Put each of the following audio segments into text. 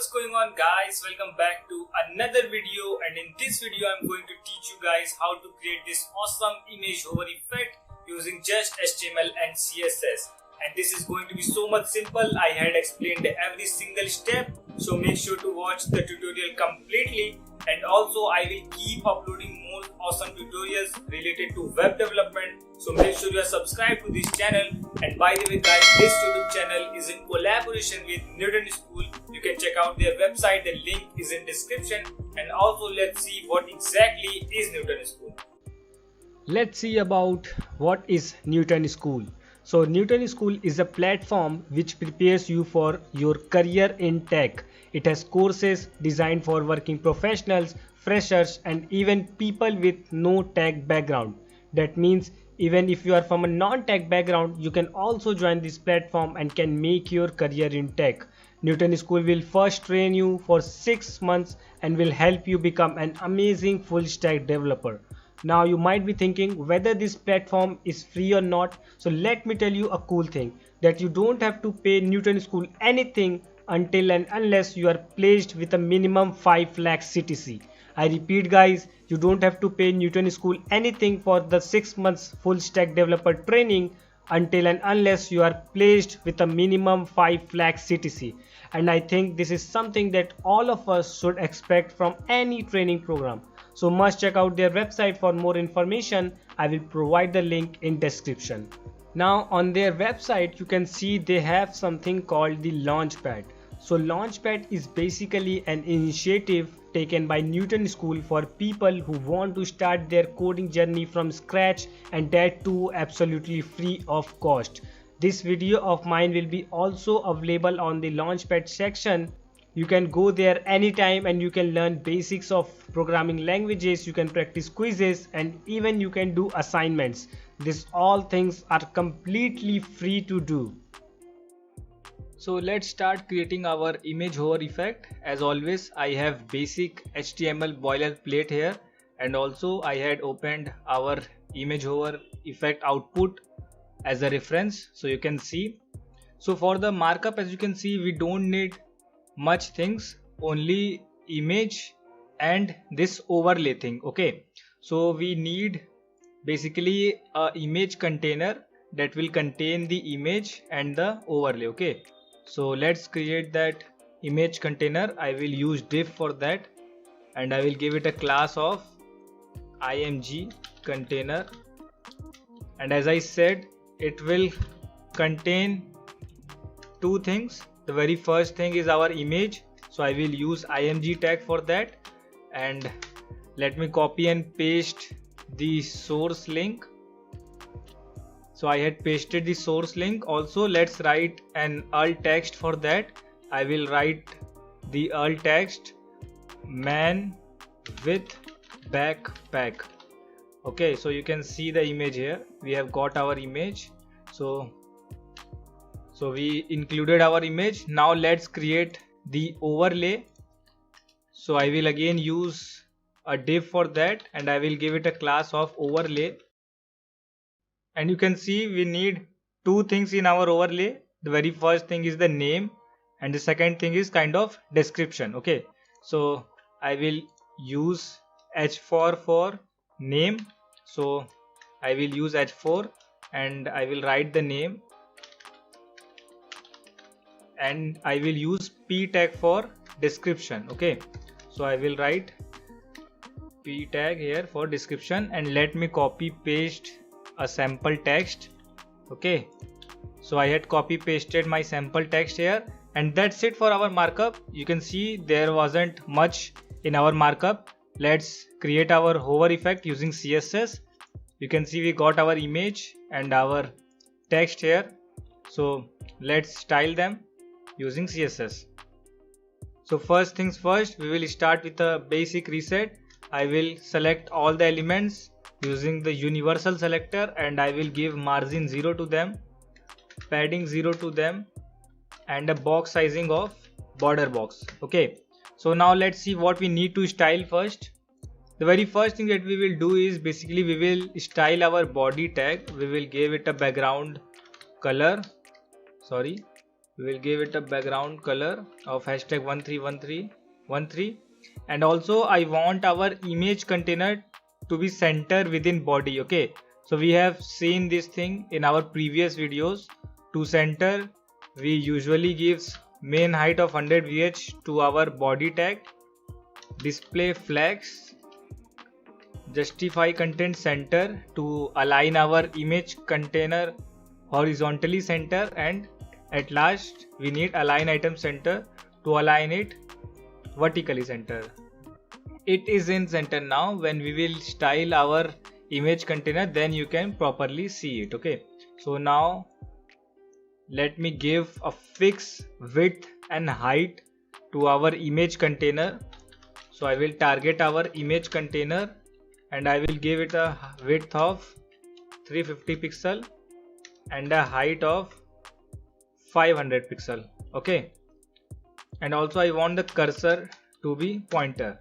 what's going on guys, welcome back to another video, and in this video I'm going to teach you guys how to create this awesome image hover effect using just HTML and CSS. And this is going to be so much simple. I had explained every single step, so make sure to watch the tutorial completely. And also I will keep uploading more awesome tutorials related to web development, so make sure you are subscribed to this channel. And by the way guys, this YouTube channel is in collaboration with Newton School. You can check out their website, the link is in description. And also let's see what exactly is Newton School. Let's see about what is Newton School. So Newton School is a platform which prepares you for your career in tech. It has courses designed for working professionals, freshers, and even people with no tech background. That means even if you are from a non-tech background, you can also join this platform and can make your career in tech. Newton School will first train you for 6 months and will help you become an amazing full stack developer. Now you might be thinking whether this platform is free or not. So let me tell you a cool thing, that you don't have to pay Newton School anything until and unless you are placed with a minimum 5 lakh CTC. I repeat guys, you don't have to pay Newton School anything for the 6 months full stack developer training until and unless you are placed with a minimum 5 lakh CTC. And I think this is something that all of us should expect from any training program. So must check out their website for more information. I will provide the link in description. Now on their website you can see they have something called the Launchpad. So Launchpad is basically an initiative taken by Newton School for people who want to start their coding journey from scratch, and that too absolutely free of cost. This video of mine will be also available on the Launchpad section. You can go there anytime and you can learn basics of programming languages, you can practice quizzes, and even you can do assignments. These all things are completely free to do. So let's start creating our image hover effect. As always, I have basic HTML boilerplate here, and also I had opened our image hover effect output as a reference, so you can see. So for the markup, as you can see, we don't need much things, only image and this overlay thing. Okay, so we need basically a image container that will contain the image and the overlay. Okay, so let's create that image container. I will use div for that, and I will give it a class of img container, and as I said, it will contain two things. The very first thing is our image, so I will use img tag for that. And let me copy and paste the source link. So I had pasted the source link. Also let's write an alt text for that. I will write the alt text man with backpack. Okay, so you can see the image here. We have got our image. So we included our image. Now let's create the overlay. So I will again use a div for that, and I will give it a class of overlay. And you can see we need two things in our overlay. The very first thing is the name, and the second thing is kind of description. Okay, so I will use h4 for name. So I will use h4 and I will write the name, and I will use p tag for description. Okay, so I will write p tag here for description, and let me copy paste a sample text. Okay, so I had copy pasted my sample text here, and that's it for our markup. You can see there wasn't much in our markup. Let's create our hover effect using CSS. You can see we got our image and our text here. So let's style them using CSS. So first things first, we will start with a basic reset. I will select all the elements using the universal selector, and I will give margin 0 to them, padding 0 to them, and a box sizing of border box. Okay, so now let's see what we need to style first. The very first thing that we will do is basically we will style our body tag. We will give it a background color. we will give it a background color of hashtag 131313. And also I want our image container to be center within body. Okay, so we have seen this thing in our previous videos. To center, we usually gives main height of 100 VH to our body tag, display flex, justify content center to align our image container horizontally center, and at last we need align item center to align it vertically center. It is in center now. When we will style our image container, then you can properly see it. Okay, so now let me give a fixed width and height to our image container. So I will target our image container and I will give it a width of 350 pixel and a height of 500 pixel. Okay, and also I want the cursor to be pointer.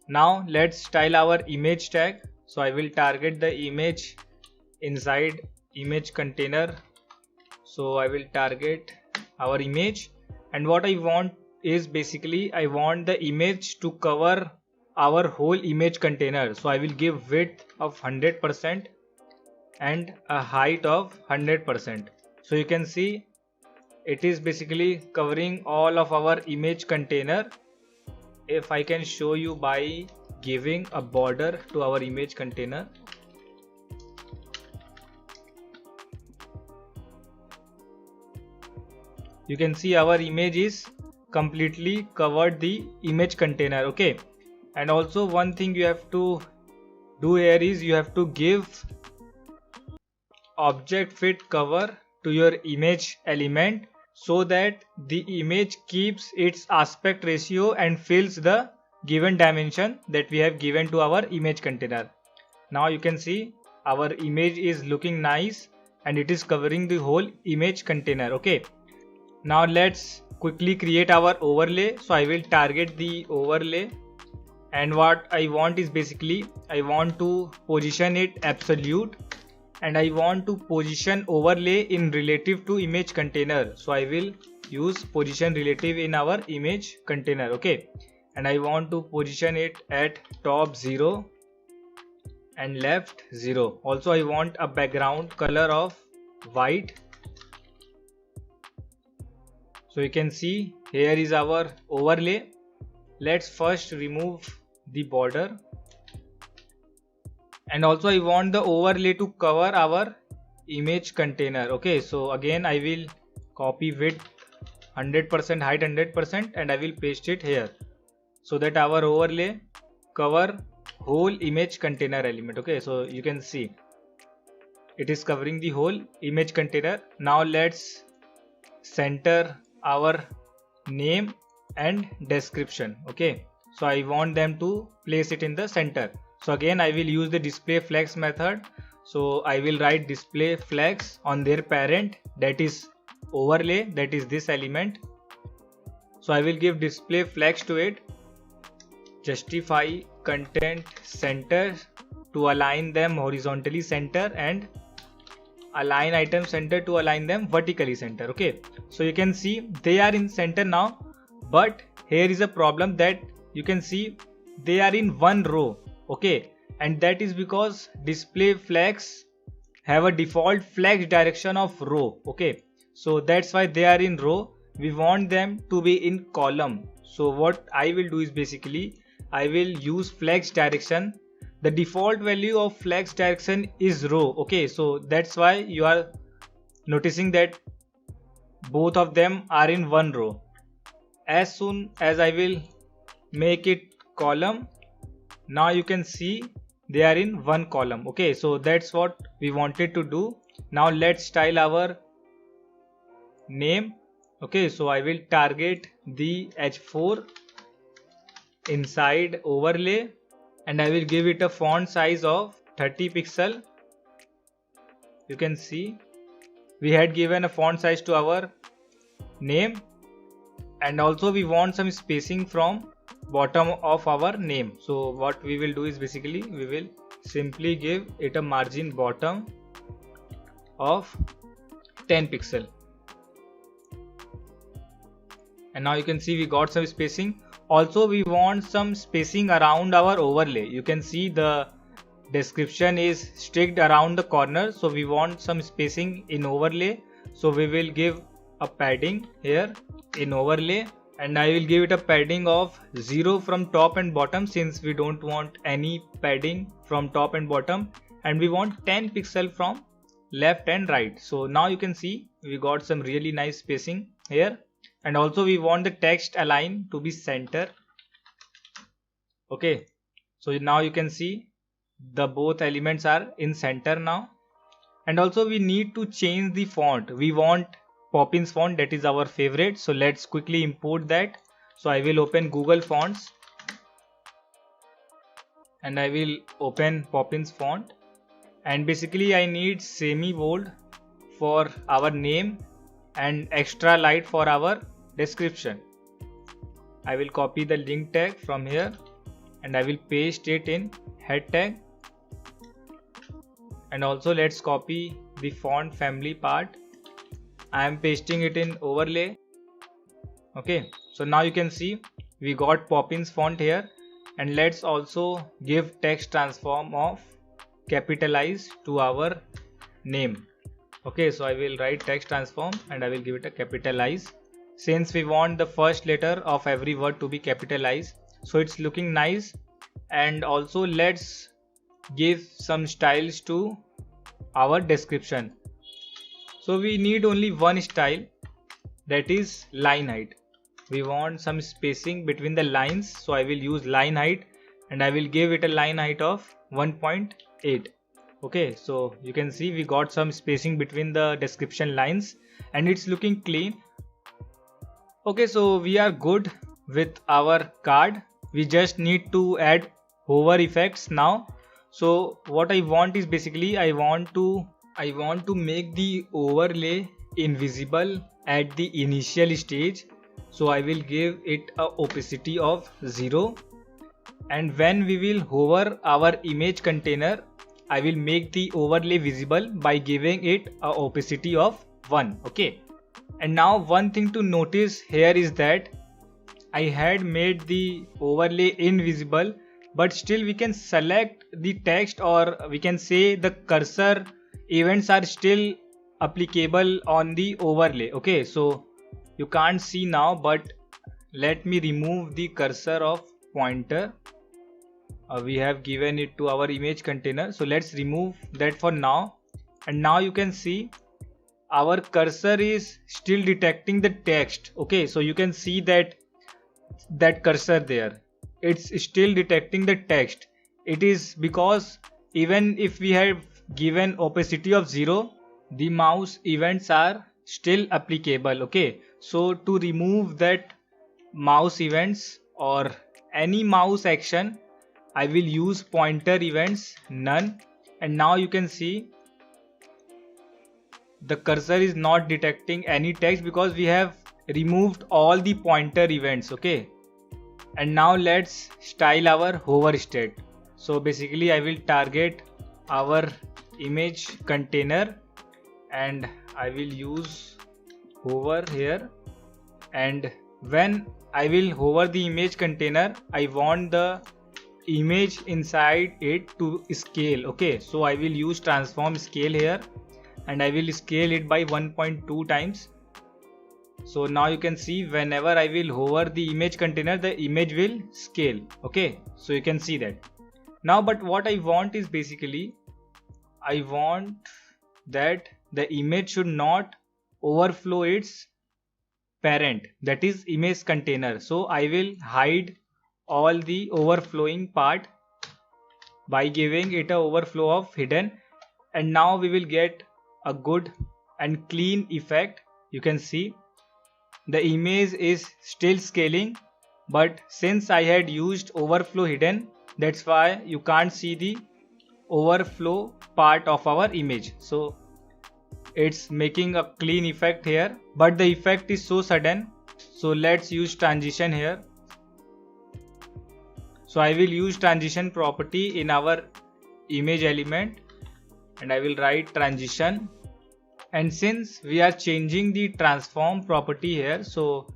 Now let's style our image tag. So I will target the image inside image container. So I will target our image, and what I want is basically I want the image to cover our whole image container. So I will give width of 100% and a height of 100%. So you can see it is basically covering all of our image container. If I can show you by giving a border to our image container. You can see our image is completely covered the image container. Okay, and also one thing you have to do here is you have to give object fit cover to your image element so that the image keeps its aspect ratio and fills the given dimension that we have given to our image container. Now you can see our image is looking nice and it is covering the whole image container. Okay, now let's quickly create our overlay. So I will target the overlay, and what I want is basically I want to position it absolute and I want to position overlay in relative to image container. So I will use position relative in our image container. Okay, and I want to position it at top 0 and left 0. Also I want a background color of white. So you can see here is our overlay. Let's first remove the border, and also I want the overlay to cover our image container. Okay, so again I will copy width 100%, height 100%, and I will paste it here so that our overlay cover whole image container element. Okay, so you can see it is covering the whole image container. Now let's center our name and description. Okay, so I want them to place it in the center. So again I will use the display flex method. So I will write display flex on their parent, that is overlay, that is this element. So I will give display flex to it, justify content center to align them horizontally center, and align item center to align them vertically center. Okay, so you can see they are in center now, but here is a problem that you can see they are in one row. Okay, and that is because display flex have a default flex direction of row. Okay, so that's why they are in row. We want them to be in column. So what I will do is basically I will use flex direction. The default value of flex direction is row. Okay, so that's why you are noticing that both of them are in one row. As soon as I will make it column, now you can see they are in one column. Okay, so that's what we wanted to do. Now let's style our name. Okay, so I will target the H4 inside overlay and I will give it a font size of 30 pixel. You can see we had given a font size to our name, and also we want some spacing from bottom of our name. So what we will do is basically we will simply give it a margin bottom of 10 pixel. and now you can see we got some spacing. Also we want some spacing around our overlay. You can see the description is strict around the corner, so we want some spacing in overlay. So we will give a padding here in overlay, and I will give it a padding of 0 from top and bottom, since we don't want any padding from top and bottom, and we want 10 pixel from left and right. So now you can see we got some really nice spacing here, and also we want the text align to be center. Okay, so now you can see the both elements are in center now. And also we need to change the font. We want Poppins font, that is our favorite, so let's quickly import that. So I will open Google Fonts and I will open Poppins font, and basically I need semi bold for our name and extra light for our description. I will copy the link tag from here and I will paste it in head tag, and also let's copy the font family part. I am pasting it in overlay. Okay, so now you can see we got Poppins font here, and let's also give text transform of capitalize to our name. Okay, so I will write text transform and I will give it a capitalize, since we want the first letter of every word to be capitalized, so it's looking nice. And also let's give some styles to our description. So we need only one style, that is line height. We want some spacing between the lines, so I will use line height and I will give it a line height of 1.8. Okay, so you can see we got some spacing between the description lines and it's looking clean. Okay, so we are good with our card. We just need to add hover effects now. So what I want is basically I want to make the overlay invisible at the initial stage. So I will give it a opacity of 0, and when we will hover our image container, I will make the overlay visible by giving it a opacity of 1. Okay, and now one thing to notice here is that I had made the overlay invisible, but still we can select the text, or we can say the cursor events are still applicable on the overlay. Okay, so you can't see now, but let me remove the cursor of pointer. We have given it to our image container, so let's remove that for now. And now you can see our cursor is still detecting the text. Okay, so you can see that cursor there, it's still detecting the text. It is because even if we have given opacity of 0, the mouse events are still applicable. Okay, so to remove that mouse events or any mouse action, I will use pointer events none, and now you can see the cursor is not detecting any text because we have removed all the pointer events. Okay, and now let's style our hover state. So basically I will target our image container and I will use hover here, and when I will hover the image container, I want the image inside it to scale. Okay, so I will use transform scale here and I will scale it by 1.2 times. So now you can see whenever I will hover the image container, the image will scale. Okay, so you can see that now. But what I want is basically I want that the image should not overflow its parent, that is image container. So I will hide all the overflowing part by giving it a overflow of hidden, and now we will get a good and clean effect. You can see the image is still scaling, but since I had used overflow hidden, that's why you can't see the overflow part of our image. So it's making a clean effect here, but the effect is so sudden, so let's use transition here. So I will use transition property in our image element and I will write transition, and since we are changing the transform property here, so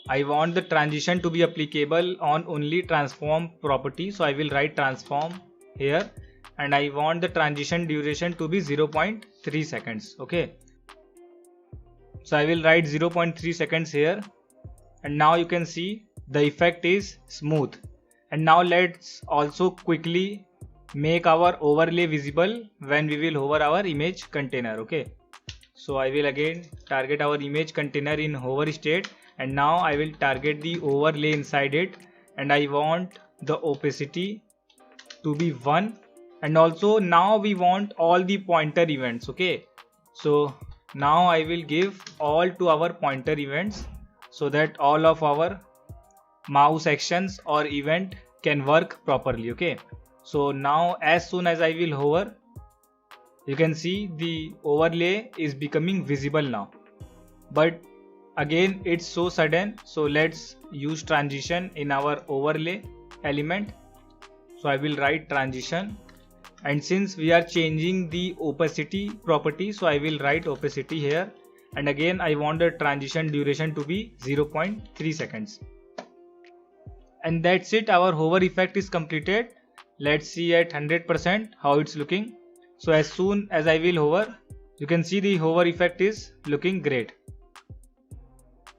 I want the transition to be applicable on only transform property, so I will write transform here, and I want the transition duration to be 0.3 seconds. Okay, so I will write 0.3 seconds here, and now you can see the effect is smooth. And now let's also quickly make our overlay visible when we will hover our image container. Okay, so I will again target our image container in hover state, and now I will target the overlay inside it, and I want the opacity to be 1, and also now we want all the pointer events. Okay, so now I will give all to our pointer events so that all of our mouse actions or event can work properly. Okay, so now as soon as I will hover, you can see the overlay is becoming visible now, but again it's so sudden, so let's use transition in our overlay element. So I will write transition, and since we are changing the opacity property, so I will write opacity here, and again I want the transition duration to be 0.3 seconds. And that's it, our hover effect is completed. Let's see at 100% how it's looking. So as soon as I will hover, you can see the hover effect is looking great.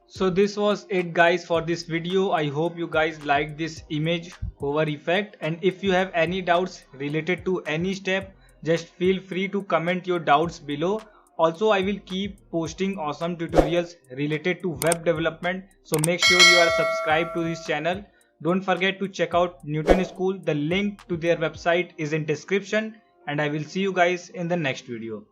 So this was it guys for this video. I hope you guys liked this image hover effect, and if you have any doubts related to any step, just feel free to comment your doubts below. Also, I will keep posting awesome tutorials related to web development, so make sure you are subscribed to this channel. Don't forget to check out Newton School. The link to their website is in description, and I will see you guys in the next video.